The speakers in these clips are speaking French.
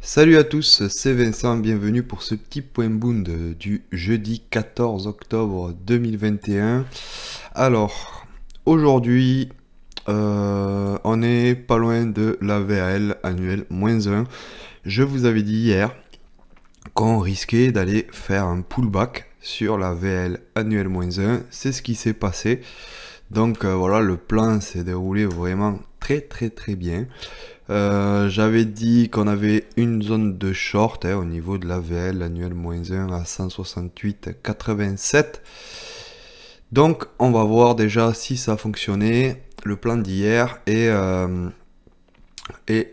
Salut à tous, c'est Vincent, bienvenue pour ce petit point bound du jeudi 14 octobre 2021. Alors, aujourd'hui, on est pas loin de la VAL annuelle -1. Je vous avais dit hier qu'on risquait d'aller faire un pullback sur la VL annuelle -1. C'est ce qui s'est passé. Donc voilà, le plan s'est déroulé vraiment très bien. J'avais dit qu'on avait une zone de short au niveau de la VL annuelle -1 à 168,87. Donc on va voir déjà si ça a fonctionné, le plan d'hier, et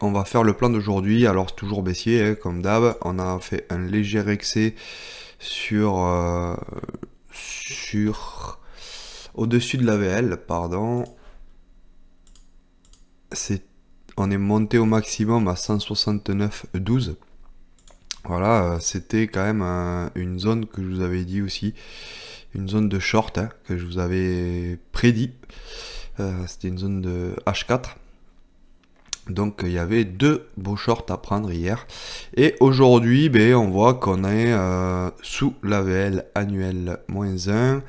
on va faire le plan d'aujourd'hui. Alors toujours baissier comme d'hab, on a fait un léger excès sur au-dessus de la VL, pardon. On est monté au maximum à 169,12. Voilà, c'était quand même une zone que je vous avais dit aussi, une zone de short que je vous avais prédit. C'était une zone de H4. Donc il y avait deux beaux shorts à prendre hier. Et aujourd'hui, on voit qu'on est sous la VL annuelle -1.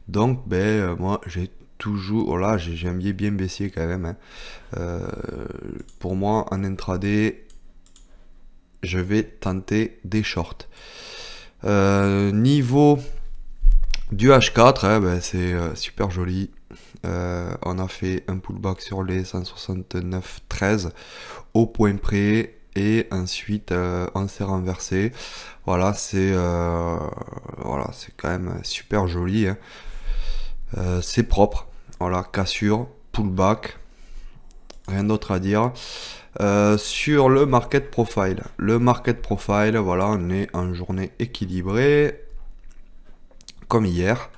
Donc moi j'ai toujours, voilà, j'ai un biais bien baissier quand même. Pour moi en intraday, je vais tenter des shorts. Niveau du H4, c'est super joli. On a fait un pullback sur les 169,13 au point près, et ensuite on s'est renversé. Voilà, c'est quand même super joli. C'est propre. Voilà, cassure, pullback, rien d'autre à dire. Sur le market profile, voilà, on est en journée équilibrée comme hier.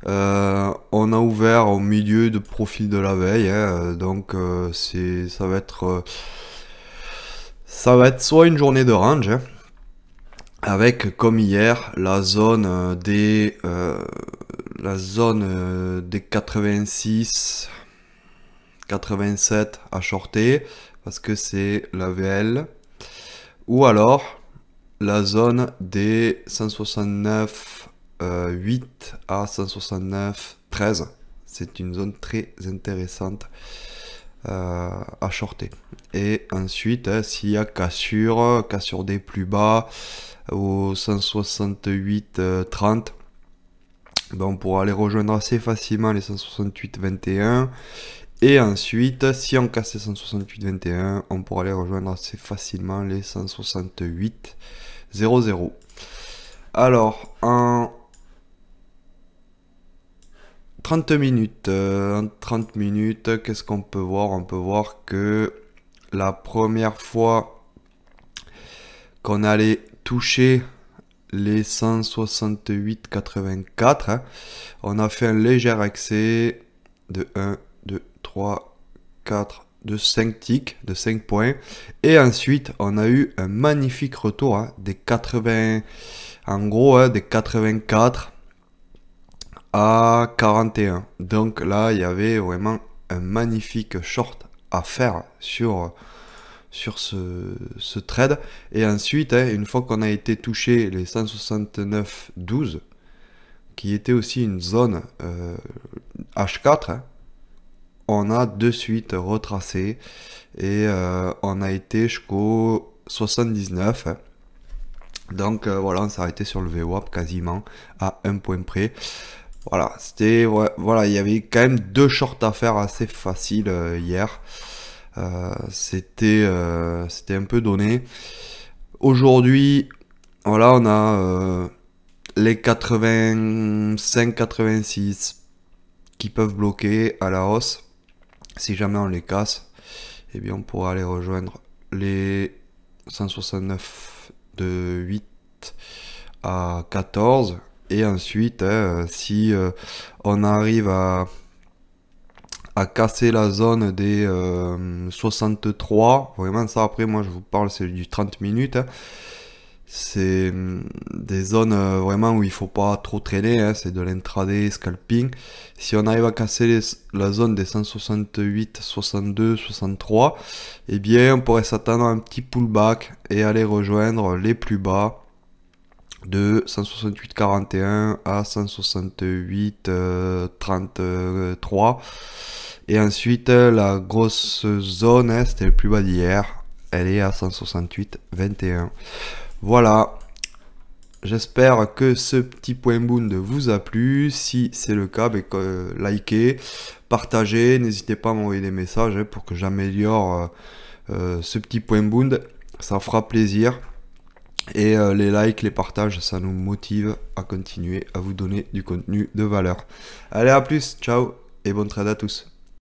On a ouvert au milieu de profil de la veille, donc ça va être soit une journée de range, avec comme hier la zone des 86, 87 à shorter parce que c'est la VL, ou alors la zone des 169 8 à 169,13. C'est une zone très intéressante à shorter. Et ensuite, s'il y a cassure des plus bas au 168,30, on pourra aller rejoindre assez facilement les 168,21. Et ensuite, si on casse les 168,21, on pourra aller rejoindre assez facilement les 168,00. Alors, en 30 minutes, qu'est-ce qu'on peut voir? On peut voir que la première fois qu'on allait toucher les 168,84, on a fait un léger excès de 1, 2, 3, 4, de 5 ticks, de 5 points. Et ensuite, on a eu un magnifique retour des 80, en gros, des 84 à 41. Donc là, il y avait vraiment un magnifique short à faire sur ce trade. Et ensuite, une fois qu'on a été touché les 169,12, qui était aussi une zone H4, on a de suite retracé, et on a été jusqu'au 79. Donc voilà, on s'est arrêté sur le VWAP quasiment à un point près. Voilà, voilà, il y avait quand même deux shorts à faire assez faciles hier. C'était un peu donné. Aujourd'hui, voilà, on a les 85-86 qui peuvent bloquer à la hausse. Si jamais on les casse, eh bien on pourra aller rejoindre les 169 de 8 à 14. Et ensuite, si on arrive à casser la zone des 63, vraiment ça, après moi je vous parle, c'est du 30 minutes. C'est des zones vraiment où il faut pas trop traîner, hein, c'est de l'intraday, scalping. Si on arrive à casser la zone des 168, 62, 63, eh bien on pourrait s'attendre à un petit pullback et aller rejoindre les plus bas de 168,41 à 168, 33. Et ensuite la grosse zone, hein, c'était le plus bas d'hier, elle est à 168,21. Voilà, j'espère que ce petit point Bound vous a plu. Si c'est le cas, ben, likez, partagez, n'hésitez pas à m'envoyer des messages hein, pour que j'améliore ce petit point Bound. Ça fera plaisir. Et les likes, les partages, ça nous motive à continuer à vous donner du contenu de valeur. Allez, à plus, ciao et bonne trade à tous.